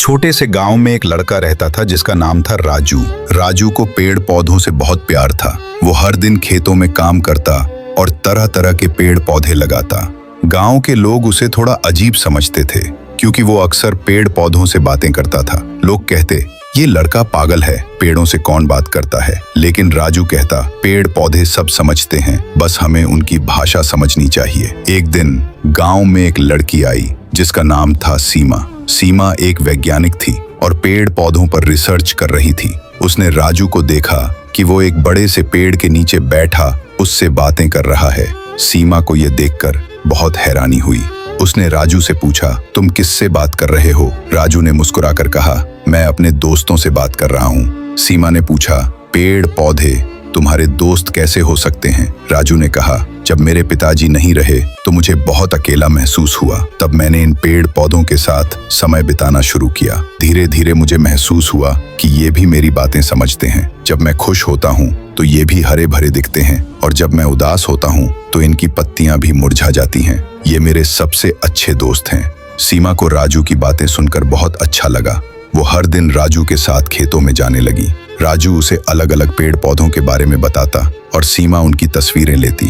छोटे से गांव में एक लड़का रहता था जिसका नाम था राजू। राजू को पेड़ पौधों से बहुत प्यार था। वो हर दिन खेतों में काम करता और तरह तरह के पेड़ पौधे लगाता। गांव के लोग उसे थोड़ा अजीब समझते थे क्योंकि वो अक्सर पेड़ पौधों से बातें करता था। लोग कहते, ये लड़का पागल है, पेड़ों से कौन बात करता है। लेकिन राजू कहता, पेड़ पौधे सब समझते हैं, बस हमें उनकी भाषा समझनी चाहिए। एक दिन गांव में एक लड़की आई जिसका नाम था सीमा। सीमा एक वैज्ञानिक थी और पेड़ पौधों पर रिसर्च कर रही थी। उसने राजू को देखा कि वो एक बड़े से पेड़ के नीचे बैठा उससे बातें कर रहा है। सीमा को यह देखकर बहुत हैरानी हुई। उसने राजू से पूछा, तुम किससे बात कर रहे हो? राजू ने मुस्कुराकर कहा, मैं अपने दोस्तों से बात कर रहा हूँ। सीमा ने पूछा, पेड़ पौधे तुम्हारे दोस्त कैसे हो सकते हैं? राजू ने कहा, जब मेरे पिताजी नहीं रहे तो मुझे बहुत अकेला महसूस हुआ। तब मैंने इन पेड़ पौधों के साथ समय बिताना शुरू किया। धीरे धीरे मुझे महसूस हुआ कि ये भी मेरी बातें समझते हैं। जब मैं खुश होता हूँ तो ये भी हरे भरे दिखते हैं और जब मैं उदास होता हूँ तो इनकी पत्तियां भी मुरझा जाती हैं। ये मेरे सबसे अच्छे दोस्त हैं। सीमा को राजू की बातें सुनकर बहुत अच्छा लगा। वो हर दिन राजू के साथ खेतों में जाने लगी। राजू उसे अलग अलग पेड़ पौधों के बारे में बताता और सीमा उनकी तस्वीरें लेती।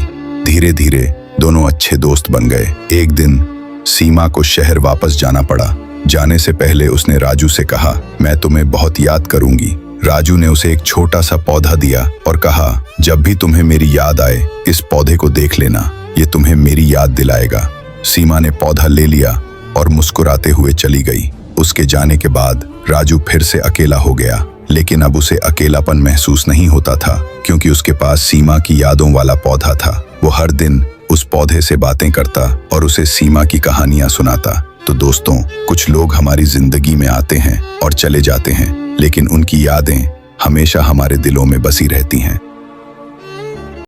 धीरे धीरे दोनों अच्छे दोस्त बन गए। एक दिन सीमा को शहर वापस जाना पड़ा। जाने से पहले उसने राजू से कहा, मैं तुम्हें बहुत याद करूंगी। राजू ने उसे एक छोटा सा पौधा दिया और कहा, जब भी तुम्हें मेरी याद आए इस पौधे को देख लेना, ये तुम्हें मेरी याद दिलाएगा। सीमा ने पौधा ले लिया और मुस्कुराते हुए चली गई। उसके जाने के बाद राजू फिर से अकेला हो गया, लेकिन अब उसे अकेलापन महसूस नहीं होता था क्योंकि उसके पास सीमा की यादों वाला पौधा था। वो हर दिन उस पौधे से बातें करता और उसे सीमा की कहानियां सुनाता। तो दोस्तों, कुछ लोग हमारी जिंदगी में आते हैं और चले जाते हैं, लेकिन उनकी यादें हमेशा हमारे दिलों में बसी रहती हैं।